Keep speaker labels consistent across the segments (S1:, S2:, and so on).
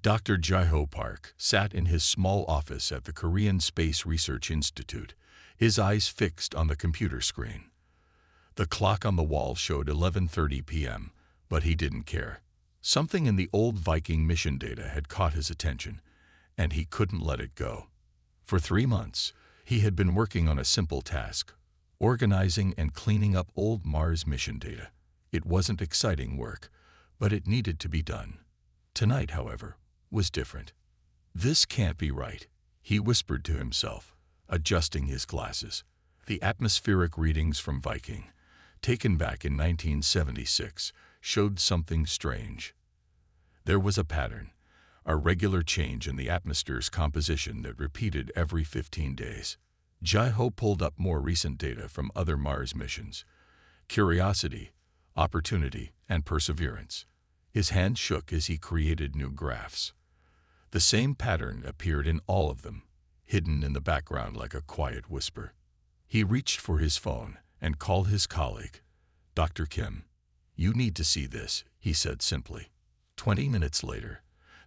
S1: Dr. Jaiho Park sat in his small office at the Korean Space Research Institute, his eyes fixed on the computer screen. The clock on the wall showed 11:30 p.m., but he didn't care. Something in the old Viking mission data had caught his attention, and he couldn't let it go. For 3 months, he had been working on a simple task, organizing and cleaning up old Mars mission data. It wasn't exciting work, but it needed to be done. Tonight, however, was different. "This can't be right," he whispered to himself, adjusting his glasses. The atmospheric readings from Viking, taken back in 1976, showed something strange. There was a pattern, a regular change in the atmosphere's composition that repeated every 15 days. Jaiho pulled up more recent data from other Mars missions: Curiosity, Opportunity, and Perseverance. His hand shook as he created new graphs. The same pattern appeared in all of them, hidden in the background like a quiet whisper. He reached for his phone and called his colleague. "Dr. Kim, you need to see this," he said simply. 20 minutes later,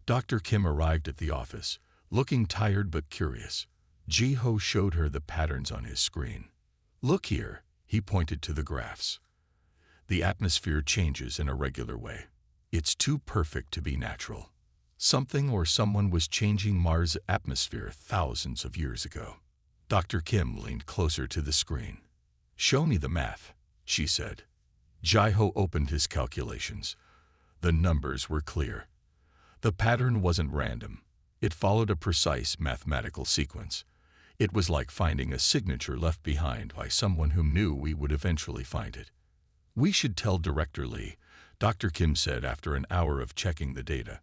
S1: Dr. Kim arrived at the office, looking tired but curious. Jaiho showed her the patterns on his screen. "Look here," he pointed to the graphs. "The atmosphere changes in a regular way. It's too perfect to be natural. Something or someone was changing Mars' atmosphere thousands of years ago." Dr. Kim leaned closer to the screen. "Show me the math," she said. Jaiho opened his calculations. The numbers were clear. The pattern wasn't random. It followed a precise mathematical sequence. It was like finding a signature left behind by someone who knew we would eventually find it. "We should tell Director Lee," Dr. Kim said after an hour of checking the data.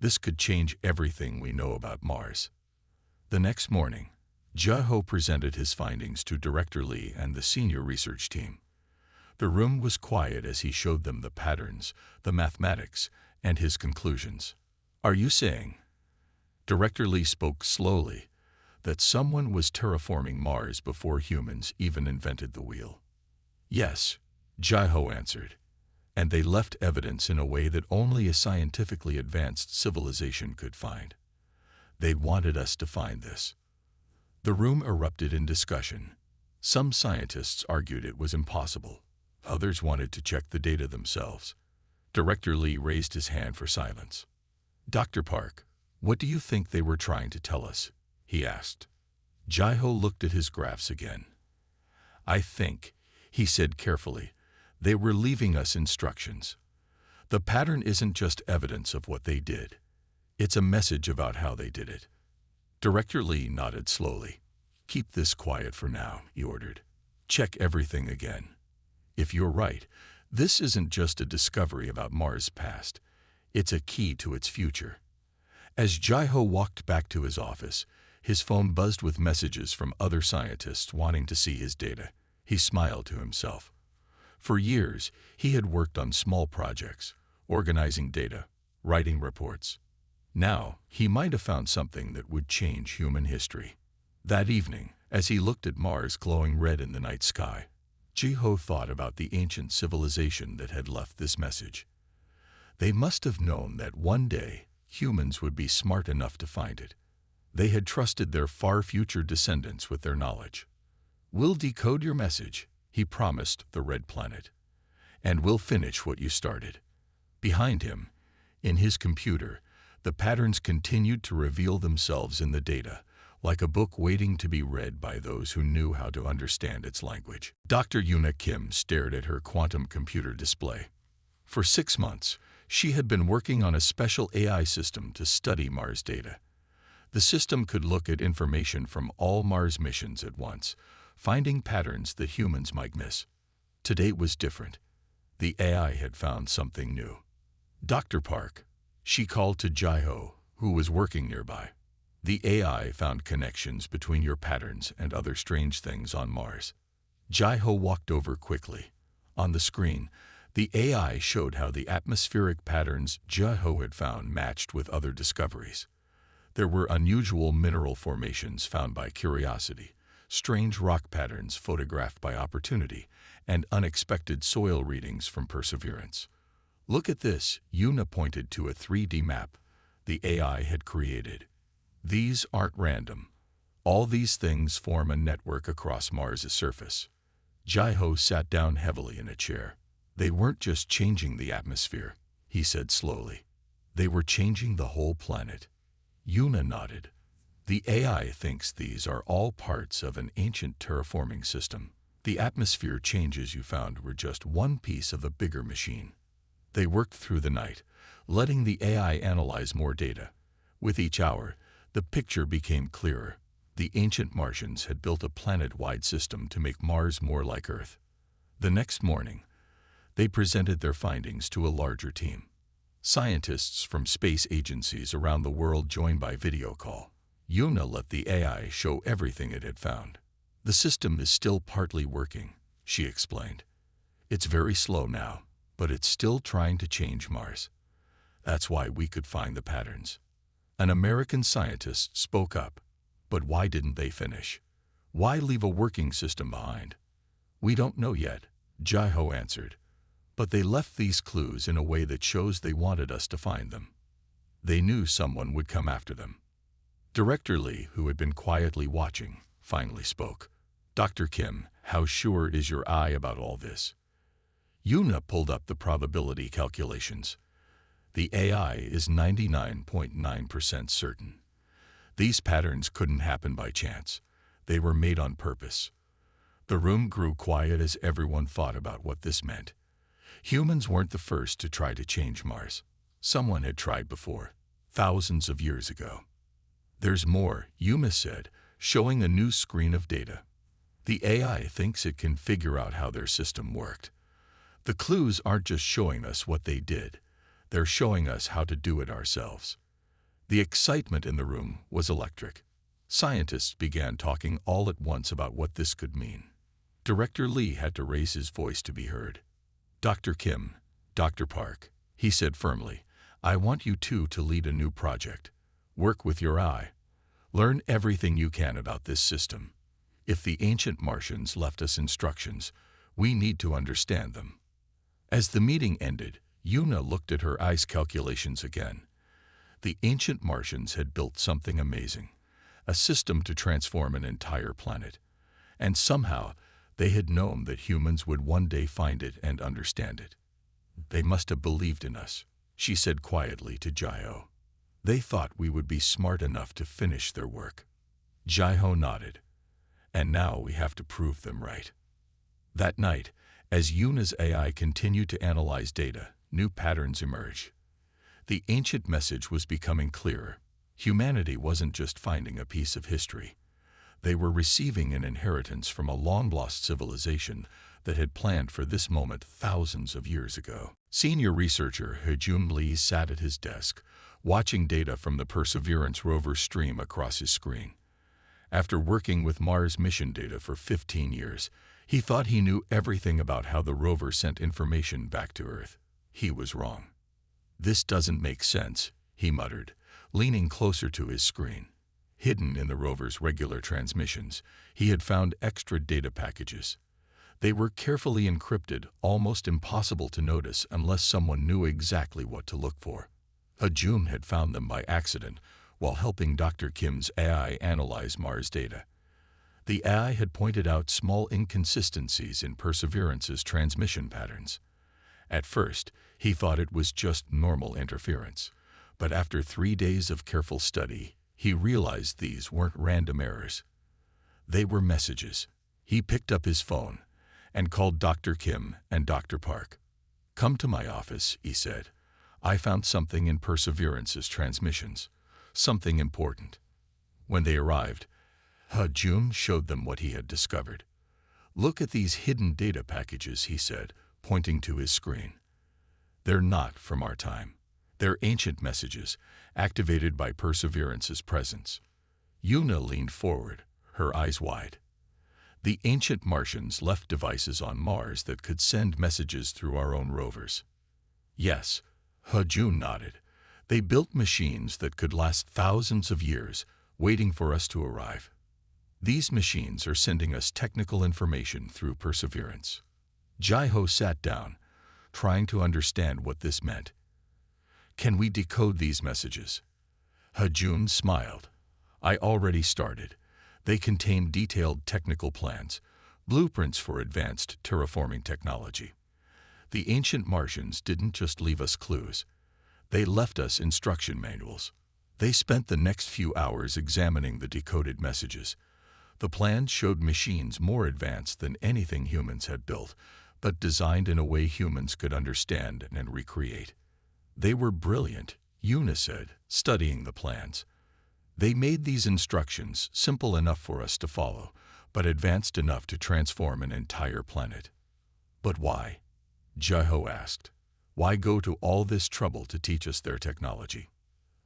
S1: "This could change everything we know about Mars." The next morning, Jaiho presented his findings to Director Lee and the senior research team. The room was quiet as he showed them the patterns, the mathematics, and his conclusions. "Are you saying," Director Lee spoke slowly, "that someone was terraforming Mars before humans even invented the wheel?" "Yes," Jaiho answered, "and they left evidence in a way that only a scientifically advanced civilization could find. They wanted us to find this." The room erupted in discussion. Some scientists argued it was impossible. Others wanted to check the data themselves. Director Lee raised his hand for silence. "Dr. Park, what do you think they were trying to tell us?" he asked. Jaiho looked at his graphs again. "I think," he said carefully, "they were leaving us instructions. The pattern isn't just evidence of what they did. It's a message about how they did it." Director Lee nodded slowly. "Keep this quiet for now," he ordered. "Check everything again. If you're right, this isn't just a discovery about Mars' past. It's a key to its future." As Jaiho walked back to his office, his phone buzzed with messages from other scientists wanting to see his data. He smiled to himself. For years, he had worked on small projects, organizing data, writing reports. Now, he might have found something that would change human history. That evening, as he looked at Mars glowing red in the night sky, Jaiho thought about the ancient civilization that had left this message. They must have known that one day humans would be smart enough to find it. They had trusted their far future descendants with their knowledge. "We'll decode your message," he promised the Red Planet, "and we'll finish what you started." Behind him, in his computer, the patterns continued to reveal themselves in the data, like a book waiting to be read by those who knew how to understand its language. Dr. Yuna Kim stared at her quantum computer display. For 6 months, she had been working on a special AI system to study Mars data. The system could look at information from all Mars missions at once, finding patterns that humans might miss. Today was different. The AI had found something new. "Dr. Park," she called to Jaiho, who was working nearby. "The AI found connections between your patterns and other strange things on Mars." Jaiho walked over quickly. On the screen, the AI showed how the atmospheric patterns Jaiho had found matched with other discoveries. There were unusual mineral formations found by Curiosity, strange rock patterns photographed by Opportunity, and unexpected soil readings from Perseverance. "Look at this," Yuna pointed to a 3D map. the AI had created. These aren't random. All these things form a network across Mars' surface. Jai-Ho sat down heavily in a chair. They weren't just changing the atmosphere, he said slowly. They were changing the whole planet. Yuna nodded. The AI thinks these are all parts of an ancient terraforming system. The atmosphere changes you found were just one piece of a bigger machine. They worked through the night, letting the AI analyze more data. With each hour, the picture became clearer. The ancient Martians had built a planet-wide system to make Mars more like Earth. The next morning, they presented their findings to a larger team. Scientists from space agencies around the world joined by video call. Yuna let the AI show everything it had found. The system is still partly working, she explained. It's very slow now, but it's still trying to change Mars. That's why we could find the patterns. An American scientist spoke up. But why didn't they finish? Why leave a working system behind? We don't know yet, Jai-Ho answered. But they left these clues in a way that shows they wanted us to find them. They knew someone would come after them. Director Lee, who had been quietly watching, finally spoke. Dr. Kim, how sure is your eye about all this? Yuna pulled up the probability calculations. The AI is 99.9% certain. These patterns couldn't happen by chance. They were made on purpose. The room grew quiet as everyone thought about what this meant. Humans weren't the first to try to change Mars. Someone had tried before, thousands of years ago. There's more, Yuma said, showing a new screen of data. The AI thinks it can figure out how their system worked. The clues aren't just showing us what they did. They're showing us how to do it ourselves. The excitement in the room was electric. Scientists began talking all at once about what this could mean. Director Lee had to raise his voice to be heard. Dr. Kim, Dr. Park, he said firmly, I want you two to lead a new project. Work with your eye. Learn everything you can about this system. If the ancient Martians left us instructions, we need to understand them. As the meeting ended, Yuna looked at her eyes calculations again. The ancient Martians had built something amazing, a system to transform an entire planet. And somehow, they had known that humans would one day find it and understand it. They must have believed in us, she said quietly to Jai-Ho. They thought we would be smart enough to finish their work. Jai-Ho nodded. And now we have to prove them right. That night, as Yuna's AI continued to analyze data, new patterns emerged. The ancient message was becoming clearer. Humanity wasn't just finding a piece of history. They were receiving an inheritance from a long-lost civilization that had planned for this moment thousands of years ago. Senior researcher Hejun Lee sat at his desk, watching data from the Perseverance rover stream across his screen. After working with Mars mission data for 15 years, he thought he knew everything about how the rover sent information back to Earth. He was wrong. This doesn't make sense, he muttered, leaning closer to his screen. Hidden in the rover's regular transmissions, he had found extra data packages. They were carefully encrypted, almost impossible to notice unless someone knew exactly what to look for. Hejun had found them by accident while helping Dr. Kim's AI analyze Mars data. The AI had pointed out small inconsistencies in Perseverance's transmission patterns. At first, he thought it was just normal interference, but after 3 days of careful study, he realized these weren't random errors. They were messages. He picked up his phone and called Dr. Kim and Dr. Park. Come to my office, he said. I found something in Perseverance's transmissions, something important. When they arrived, Hejun showed them what he had discovered. Look at these hidden data packages, he said, pointing to his screen. They're not from our time. They're ancient messages, activated by Perseverance's presence. Yuna leaned forward, her eyes wide. The ancient Martians left devices on Mars that could send messages through our own rovers. Yes, Hejun nodded. They built machines that could last thousands of years, waiting for us to arrive. These machines are sending us technical information through Perseverance. Jai-Ho sat down, trying to understand what this meant. Can we decode these messages? Hajun smiled. I already started. They contain detailed technical plans, blueprints for advanced terraforming technology. The ancient Martians didn't just leave us clues. They left us instruction manuals. They spent the next few hours examining the decoded messages. The plans showed machines more advanced than anything humans had built, but designed in a way humans could understand and recreate. They were brilliant, Yuna said, studying the plans. They made these instructions simple enough for us to follow, but advanced enough to transform an entire planet. But why? Jeho asked. Why go to all this trouble to teach us their technology?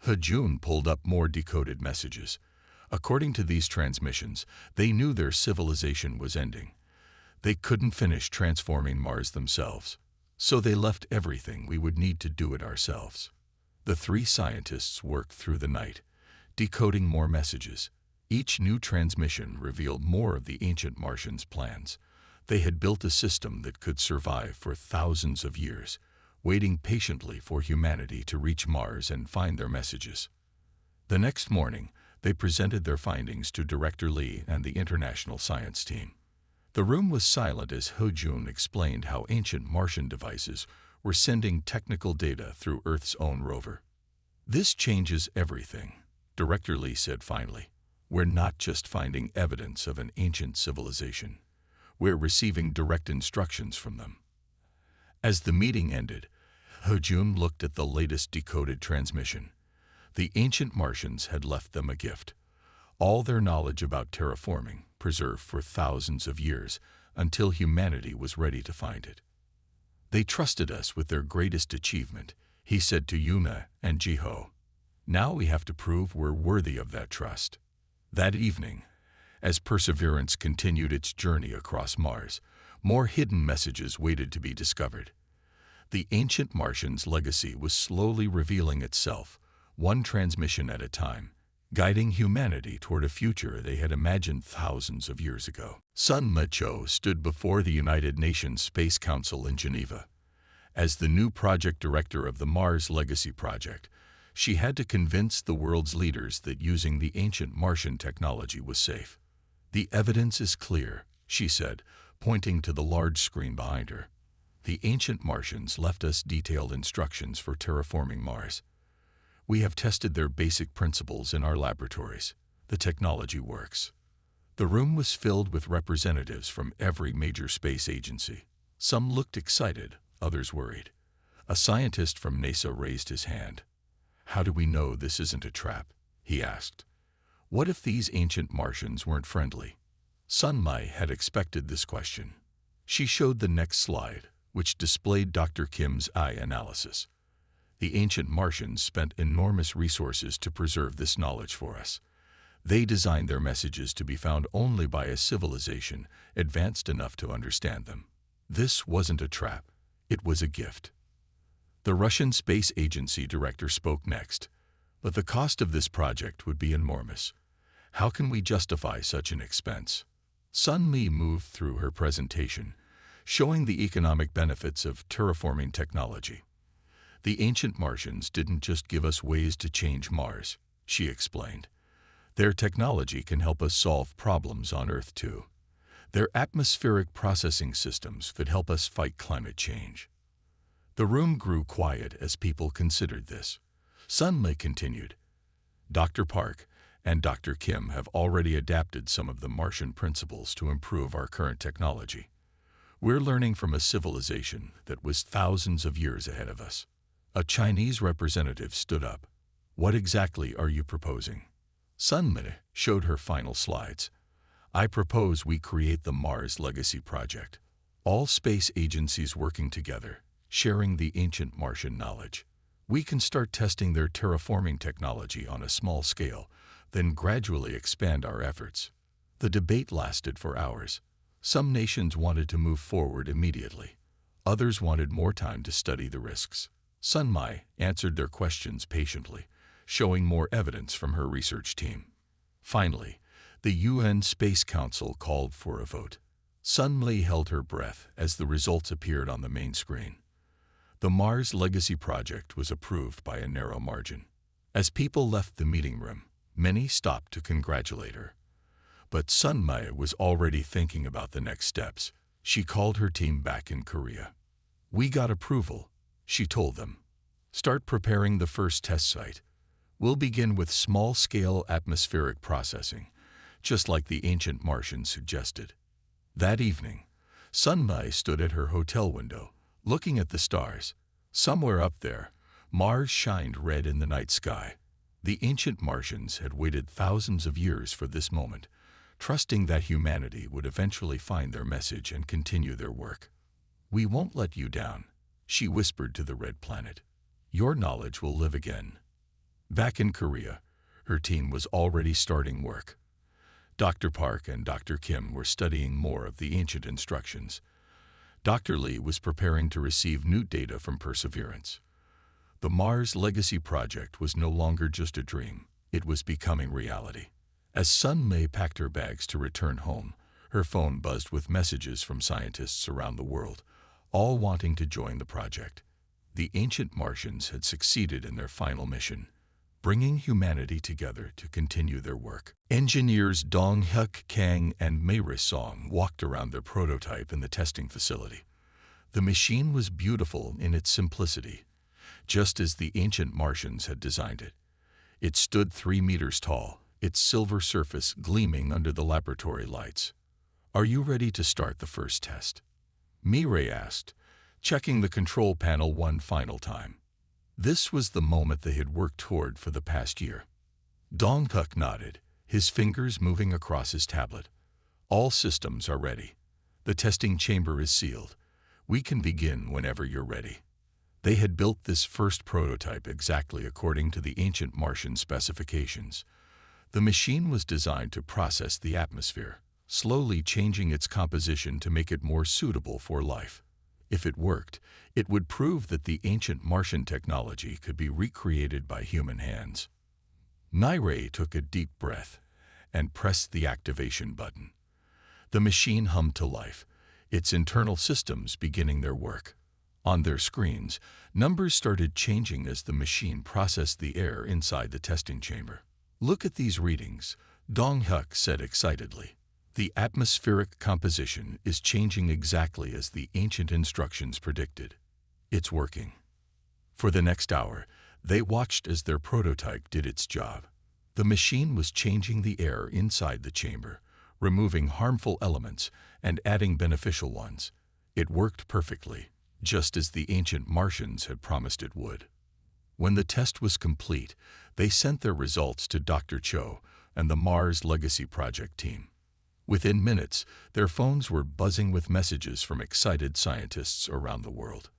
S1: Hajun pulled up more decoded messages. According to these transmissions, they knew their civilization was ending. They couldn't finish transforming Mars themselves, so they left everything. We would need to do it ourselves. The three scientists worked through the night, decoding more messages. Each new transmission revealed more of the ancient Martians' plans. They had built a system that could survive for thousands of years, waiting patiently for humanity to reach Mars and find their messages. The next morning, they presented their findings to Director Lee and the international science team. The room was silent as Hojun explained how ancient Martian devices were sending technical data through Earth's own rover. This changes everything, Director Lee said finally. We're not just finding evidence of an ancient civilization. We're receiving direct instructions from them. As the meeting ended, Hojun looked at the latest decoded transmission. The ancient Martians had left them a gift. All their knowledge about terraforming, preserved for thousands of years until humanity was ready to find it. They trusted us with their greatest achievement, he said to Yuna and Jeho. Now we have to prove we're worthy of that trust. That evening, as Perseverance continued its journey across Mars, more hidden messages waited to be discovered. The ancient Martians' legacy was slowly revealing itself, one transmission at a time, guiding humanity toward a future they had imagined thousands of years ago. Sun Macho stood before the United Nations Space Council in Geneva. As the new project director of the Mars Legacy Project, she had to convince the world's leaders that using the ancient Martian technology was safe. The evidence is clear, she said, pointing to the large screen behind her. The ancient Martians left us detailed instructions for terraforming Mars. We have tested their basic principles in our laboratories. The technology works. The room was filled with representatives from every major space agency. Some looked excited, others worried. A scientist from NASA raised his hand. How do we know this isn't a trap? He asked. What if these ancient Martians weren't friendly? Sun Mai had expected this question. She showed the next slide, which displayed Dr. Kim's eye analysis. The ancient Martians spent enormous resources to preserve this knowledge for us. They designed their messages to be found only by a civilization advanced enough to understand them. This wasn't a trap. It was a gift. The Russian Space Agency director spoke next. But the cost of this project would be enormous. How can we justify such an expense? Sun Mi moved through her presentation, showing the economic benefits of terraforming technology. The ancient Martians didn't just give us ways to change Mars, she explained. Their technology can help us solve problems on Earth too. Their atmospheric processing systems could help us fight climate change. The room grew quiet as people considered this. Sun Mi continued. Dr. Park and Dr. Kim have already adapted some of the Martian principles to improve our current technology. We're learning from a civilization that was thousands of years ahead of us. A Chinese representative stood up. What exactly are you proposing? Sun Mi showed her final slides. I propose we create the Mars Legacy Project. All space agencies working together, sharing the ancient Martian knowledge. We can start testing their terraforming technology on a small scale, then gradually expand our efforts. The debate lasted for hours. Some nations wanted to move forward immediately. Others wanted more time to study the risks. Sun Mi answered their questions patiently, showing more evidence from her research team. Finally, the UN Space Council called for a vote. Sun Mi held her breath as the results appeared on the main screen. The Mars Legacy Project was approved by a narrow margin. As people left the meeting room, many stopped to congratulate her. But Sun Mai was already thinking about the next steps. She called her team back in Korea. "We got approval," she told them. "Start preparing the first test site. We'll begin with small-scale atmospheric processing, just like the ancient Martians suggested." That evening, Sun Mai stood at her hotel window, looking at the stars. Somewhere up there, Mars shined red in the night sky. The ancient Martians had waited thousands of years for this moment, trusting that humanity would eventually find their message and continue their work. "We won't let you down," she whispered to the red planet. "Your knowledge will live again." Back in Korea, her team was already starting work. Dr. Park and Dr. Kim were studying more of the ancient instructions. Dr. Lee was preparing to receive new data from Perseverance. The Mars Legacy project was no longer just a dream, it was becoming reality. As Sun Mai packed her bags to return home, her phone buzzed with messages from scientists around the world, all wanting to join the project. The ancient Martians had succeeded in their final mission, bringing humanity together to continue their work. Engineers Dong Hyuk Kang and Mayri Song walked around their prototype in the testing facility. The machine was beautiful in its simplicity, just as the ancient Martians had designed it. It stood 3 meters tall, its silver surface gleaming under the laboratory lights. "Are you ready to start the first test?" Mayri asked, checking the control panel one final time. This was the moment they had worked toward for the past year. Dong Hyuk nodded, his fingers moving across his tablet. "All systems are ready. The testing chamber is sealed. We can begin whenever you're ready." They had built this first prototype exactly according to the ancient Martian specifications. The machine was designed to process the atmosphere, slowly changing its composition to make it more suitable for life. If it worked, it would prove that the ancient Martian technology could be recreated by human hands. Mayri took a deep breath and pressed the activation button. The machine hummed to life, its internal systems beginning their work. On their screens, numbers started changing as the machine processed the air inside the testing chamber. "Look at these readings," Dong Hyuk said excitedly. "The atmospheric composition is changing exactly as the ancient instructions predicted. It's working." For the next hour, they watched as their prototype did its job. The machine was changing the air inside the chamber, removing harmful elements and adding beneficial ones. It worked perfectly, just as the ancient Martians had promised it would. When the test was complete, they sent their results to Dr. Cho and the Mars Legacy Project team. Within minutes, their phones were buzzing with messages from excited scientists around the world.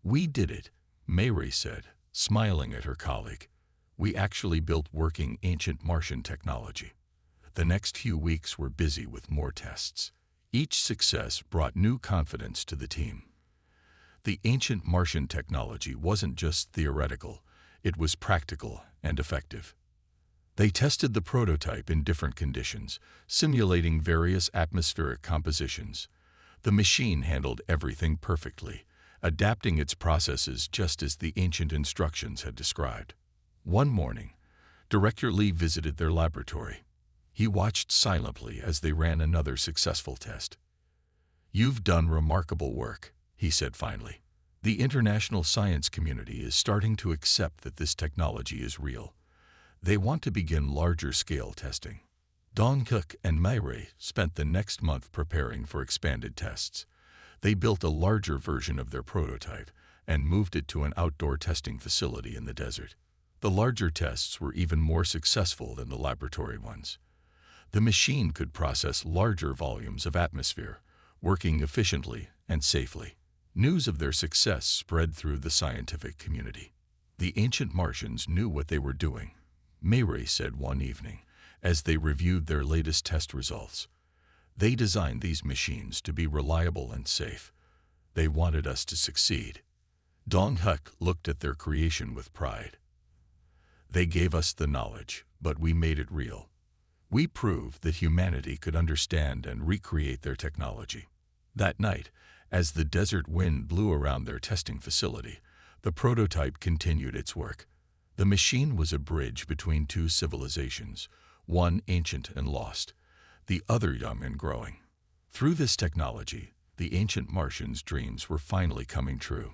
S1: "We did it," Mayri said, smiling at her colleague. "We actually built working ancient Martian technology." The next few weeks were busy with more tests. Each success brought new confidence to the team. The ancient Martian technology wasn't just theoretical, it was practical and effective. They tested the prototype in different conditions, simulating various atmospheric compositions. The machine handled everything perfectly, adapting its processes just as the ancient instructions had described. One morning, Director Lee visited their laboratory. He watched silently as they ran another successful test. "You've done remarkable work," he said finally. "The international science community is starting to accept that this technology is real. They want to begin larger-scale testing." Dong Hyuk and Mayri spent the next month preparing for expanded tests. They built a larger version of their prototype and moved it to an outdoor testing facility in the desert. The larger tests were even more successful than the laboratory ones. The machine could process larger volumes of atmosphere, working efficiently and safely. News of their success spread through the scientific community. "The ancient Martians knew what they were doing," Mayri said one evening, as they reviewed their latest test results. "They designed these machines to be reliable and safe. They wanted us to succeed." Dong Hyuk looked at their creation with pride. "They gave us the knowledge, but we made it real. We proved that humanity could understand and recreate their technology." That night, as the desert wind blew around their testing facility, the prototype continued its work. The machine was a bridge between two civilizations, one ancient and lost, the other young and growing. Through this technology, the ancient Martians' dreams were finally coming true.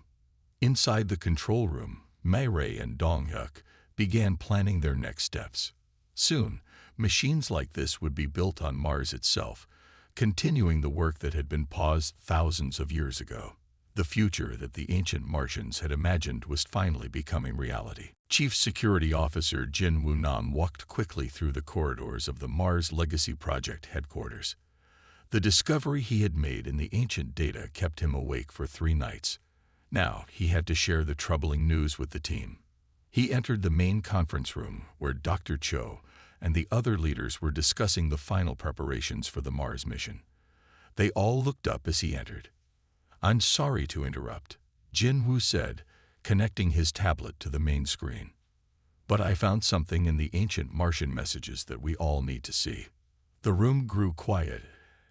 S1: Inside the control room, Mayray and Donghyuk began planning their next steps. Soon, machines like this would be built on Mars itself, continuing the work that had been paused thousands of years ago. The future that the ancient Martians had imagined was finally becoming reality. Chief Security Officer Jin Woo-nam walked quickly through the corridors of the Mars Legacy Project headquarters. The discovery he had made in the ancient data kept him awake for 3 nights. Now he had to share the troubling news with the team. He entered the main conference room where Dr. Cho and the other leaders were discussing the final preparations for the Mars mission. They all looked up as he entered. "I'm sorry to interrupt," Jin Woo said, connecting his tablet to the main screen. "But I found something in the ancient Martian messages that we all need to see." The room grew quiet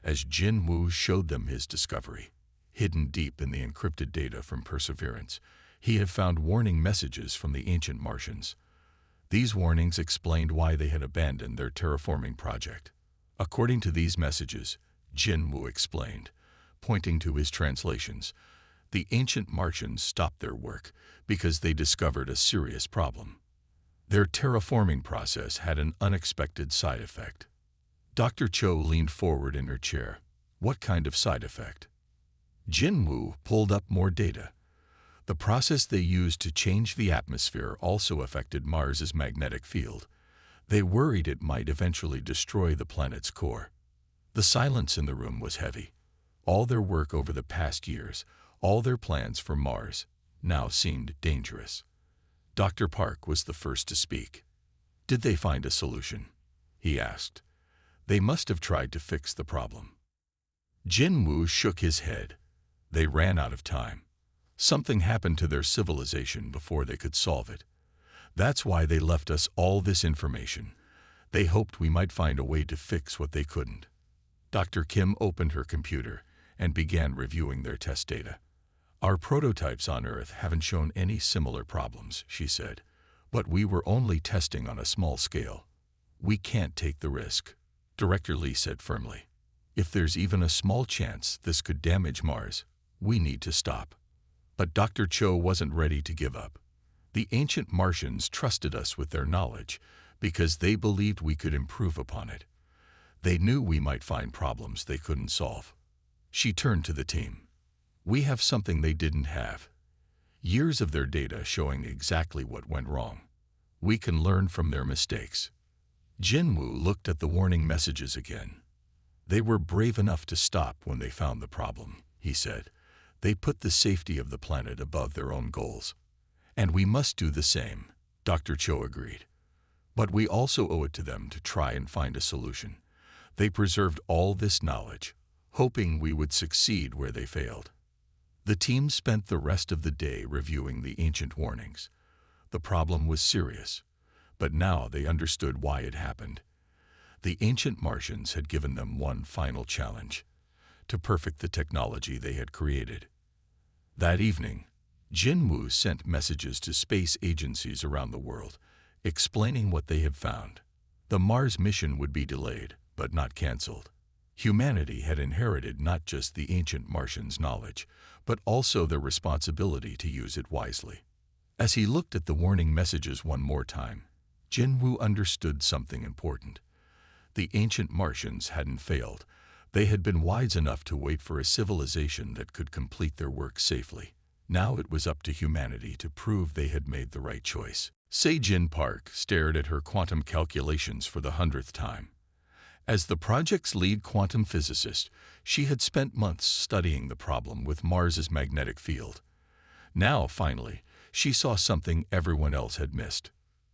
S1: as Jin Woo showed them his discovery. Hidden deep in the encrypted data from Perseverance, he had found warning messages from the ancient Martians. These warnings explained why they had abandoned their terraforming project. According to these messages, Jin Woo explained, pointing to his translations, the ancient Martians stopped their work because they discovered a serious problem. Their terraforming process had an unexpected side effect. Dr. Cho leaned forward in her chair. "What kind of side effect?" Jin Woo pulled up more data. The process they used to change the atmosphere also affected Mars's magnetic field. They worried it might eventually destroy the planet's core. The silence in the room was heavy. All their work over the past years, all their plans for Mars, now seemed dangerous. Dr. Park was the first to speak. "Did they find a solution?" he asked. "They must have tried to fix the problem." Jin Woo shook his head. "They ran out of time. Something happened to their civilization before they could solve it. That's why they left us all this information. They hoped we might find a way to fix what they couldn't." Dr. Kim opened her computer and began reviewing their test data. "Our prototypes on Earth haven't shown any similar problems," she said. "But we were only testing on a small scale. We can't take the risk," Director Lee said firmly. "If there's even a small chance this could damage Mars, we need to stop." But Dr. Cho wasn't ready to give up. "The ancient Martians trusted us with their knowledge because they believed we could improve upon it. They knew we might find problems they couldn't solve." She turned to the team. "We have something they didn't have. Years of their data showing exactly what went wrong. We can learn from their mistakes." Jin Woo looked at the warning messages again. "They were brave enough to stop when they found the problem," he said. "They put the safety of the planet above their own goals. And we must do the same," Dr. Cho agreed. "But we also owe it to them to try and find a solution. They preserved all this knowledge, hoping we would succeed where they failed." The team spent the rest of the day reviewing the ancient warnings. The problem was serious, but now they understood why it happened. The ancient Martians had given them one final challenge: to perfect the technology they had created. That evening, Jin Woo sent messages to space agencies around the world, explaining what they had found. The Mars mission would be delayed, but not canceled. Humanity had inherited not just the ancient Martians' knowledge, but also their responsibility to use it wisely. As he looked at the warning messages one more time, Jin Woo understood something important. The ancient Martians hadn't failed. They had been wise enough to wait for a civilization that could complete their work safely. Now it was up to humanity to prove they had made the right choice. Se-Jin Park stared at her quantum calculations for the 100th time. As the project's lead quantum physicist, she had spent months studying the problem with Mars's magnetic field. Now, finally, she saw something everyone else had missed.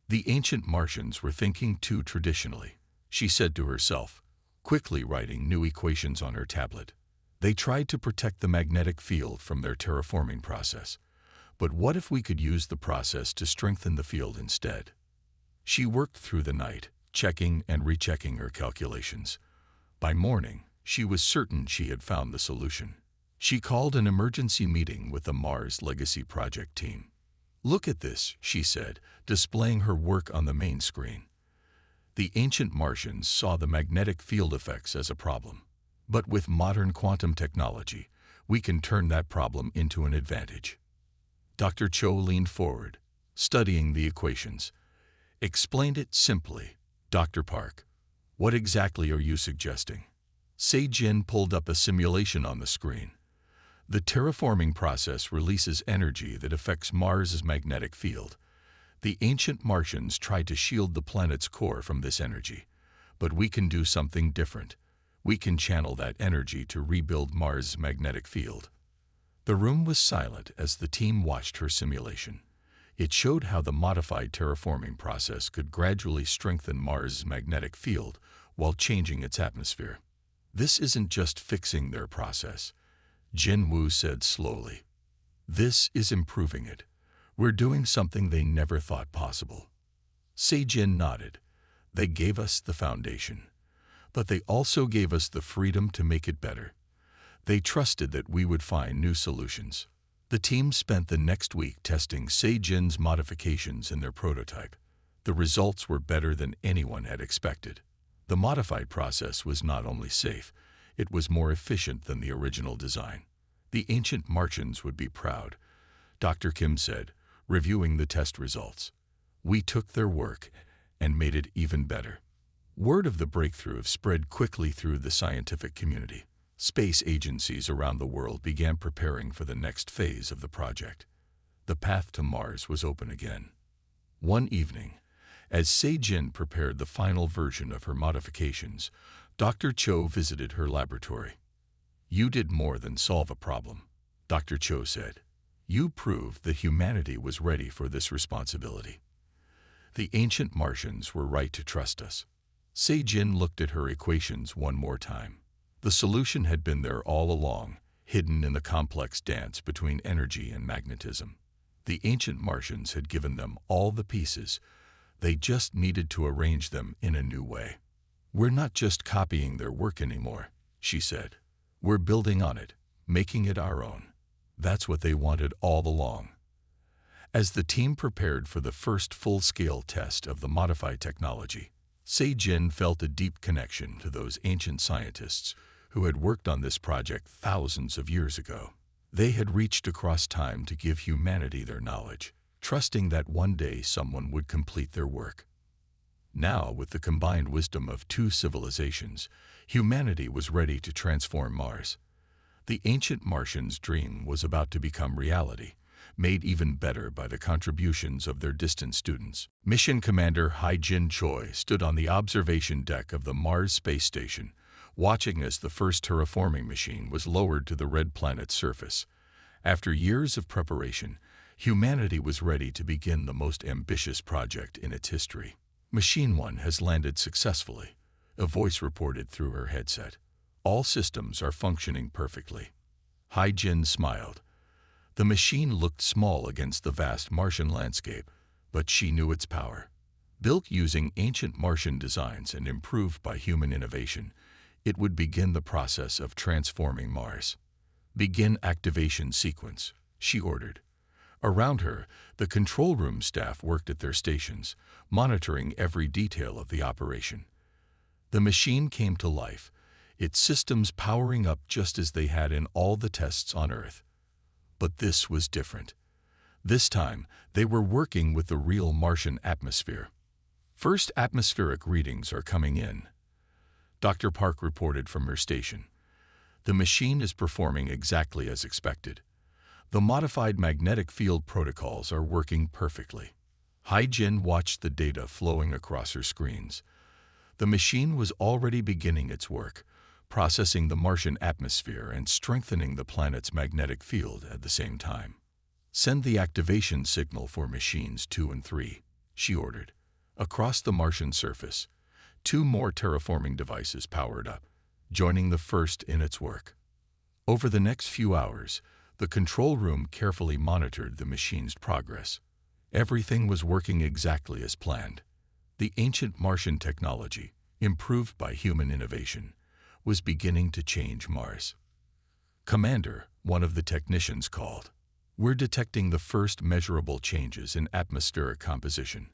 S1: The ancient Martians were thinking too traditionally, she said to herself, quickly writing new equations on her tablet. They tried to protect the magnetic field from their terraforming process. But what if we could use the process to strengthen the field instead? She worked through the night, checking and rechecking her calculations. By morning, she was certain she had found the solution. She called an emergency meeting with the Mars Legacy Project team. "Look at this," she said, displaying her work on the main screen. The ancient Martians saw the magnetic field effects as a problem. But with modern quantum technology, we can turn that problem into an advantage. Dr. Cho leaned forward, studying the equations. "Explained it simply, Dr. Park. What exactly are you suggesting?" Se-Jin pulled up a simulation on the screen. "The terraforming process releases energy that affects Mars's magnetic field. The ancient Martians tried to shield the planet's core from this energy. But we can do something different. We can channel that energy to rebuild Mars' magnetic field." The room was silent as the team watched her simulation. It showed how the modified terraforming process could gradually strengthen Mars' magnetic field while changing its atmosphere. "This isn't just fixing their process," Jin Woo said slowly. "This is improving it. We're doing something they never thought possible." Se-Jin nodded. "They gave us the foundation. But they also gave us the freedom to make it better. They trusted that we would find new solutions." The team spent the next week testing Se-Jin's modifications in their prototype. The results were better than anyone had expected. The modified process was not only safe, it was more efficient than the original design. "The ancient Martians would be proud," Dr. Kim said, reviewing the test results. "We took their work and made it even better." Word of the breakthrough spread quickly through the scientific community. Space agencies around the world began preparing for the next phase of the project. The path to Mars was open again. One evening, as Se-Jin prepared the final version of her modifications, Dr. Cho visited her laboratory. "You did more than solve a problem," Dr. Cho said. "You proved that humanity was ready for this responsibility. The ancient Martians were right to trust us." Se-Jin looked at her equations one more time. The solution had been there all along, hidden in the complex dance between energy and magnetism. The ancient Martians had given them all the pieces. They just needed to arrange them in a new way. "We're not just copying their work anymore," she said. "We're building on it, making it our own." That's what they wanted all along. As the team prepared for the first full-scale test of the modified technology, Se-Jin felt a deep connection to those ancient scientists who had worked on this project thousands of years ago. They had reached across time to give humanity their knowledge, trusting that one day someone would complete their work. Now, with the combined wisdom of two civilizations, humanity was ready to transform Mars. The ancient Martians' dream was about to become reality, made even better by the contributions of their distant students. Mission Commander Hai-Jin Choi stood on the observation deck of the Mars space station, watching as the first terraforming machine was lowered to the red planet's surface. After years of preparation, humanity was ready to begin the most ambitious project in its history. "Machine 1 has landed successfully," a voice reported through her headset. "All systems are functioning perfectly." Hai-Jin smiled. The machine looked small against the vast Martian landscape, but she knew its power. Built using ancient Martian designs and improved by human innovation, it would begin the process of transforming Mars. "Begin activation sequence," she ordered. Around her, the control room staff worked at their stations, monitoring every detail of the operation. The machine came to life, its systems powering up just as they had in all the tests on Earth. But this was different. This time, they were working with the real Martian atmosphere. "First atmospheric readings are coming in," Dr. Park reported from her station. "The machine is performing exactly as expected. The modified magnetic field protocols are working perfectly." Hai-Jin watched the data flowing across her screens. The machine was already beginning its work, processing the Martian atmosphere and strengthening the planet's magnetic field at the same time. "Send the activation signal for machines 2 and 3, she ordered. Across the Martian surface, 2 more terraforming devices powered up, joining the first in its work. Over the next few hours, the control room carefully monitored the machine's progress. Everything was working exactly as planned. The ancient Martian technology, improved by human innovation, was beginning to change Mars. "Commander," one of the technicians called. We're detecting the first measurable changes in atmospheric composition.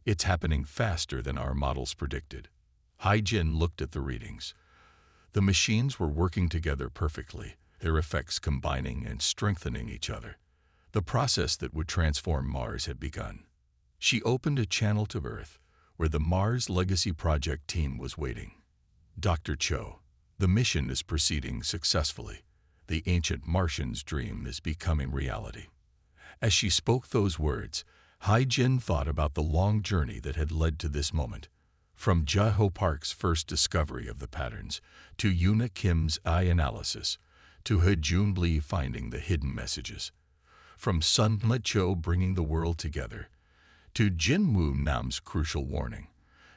S1: It's happening faster than our models predicted. Hai-Jin looked at the readings. The machines were working together perfectly, their effects combining and strengthening each other. The process that would transform Mars had begun. She opened a channel to Earth, where the Mars Legacy Project team was waiting. Dr. Cho, the mission is proceeding successfully. The ancient Martian's dream is becoming reality. As she spoke those words, Hai-Jin thought about the long journey that had led to this moment. From Ja-ho Park's first discovery of the patterns, to Yuna Kim's eye analysis, to He Junli finding the hidden messages. From Sun Le-cho bringing the world together, to Jin Woo Nam's crucial warning,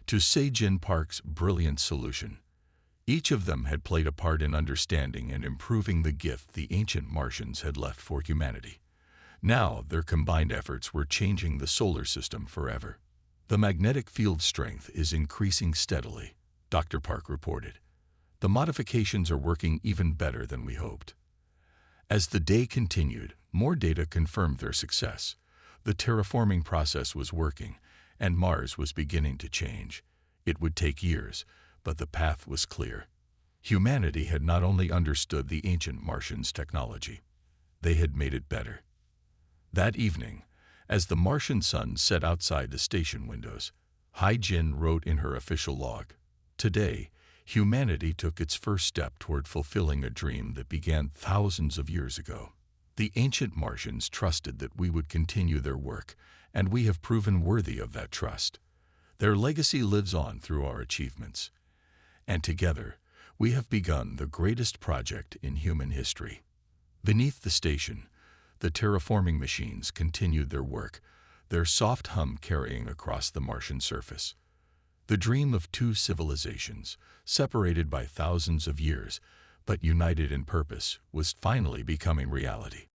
S1: to Se-Jin Park's brilliant solution. Each of them had played a part in understanding and improving the gift the ancient Martians had left for humanity. Now, their combined efforts were changing the solar system forever. The magnetic field strength is increasing steadily, Dr. Park reported. The modifications are working even better than we hoped. As the day continued, more data confirmed their success. The terraforming process was working, and Mars was beginning to change. It would take years, but the path was clear. Humanity had not only understood the ancient Martians' technology, they had made it better. That evening, as the Martian sun set outside the station windows, Hai-Jin wrote in her official log, "Today, humanity took its first step toward fulfilling a dream that began thousands of years ago. The ancient Martians trusted that we would continue their work, and we have proven worthy of that trust. Their legacy lives on through our achievements. And together, we have begun the greatest project in human history." Beneath the station, the terraforming machines continued their work, their soft hum carrying across the Martian surface. The dream of two civilizations, separated by thousands of years, but united in purpose, was finally becoming reality.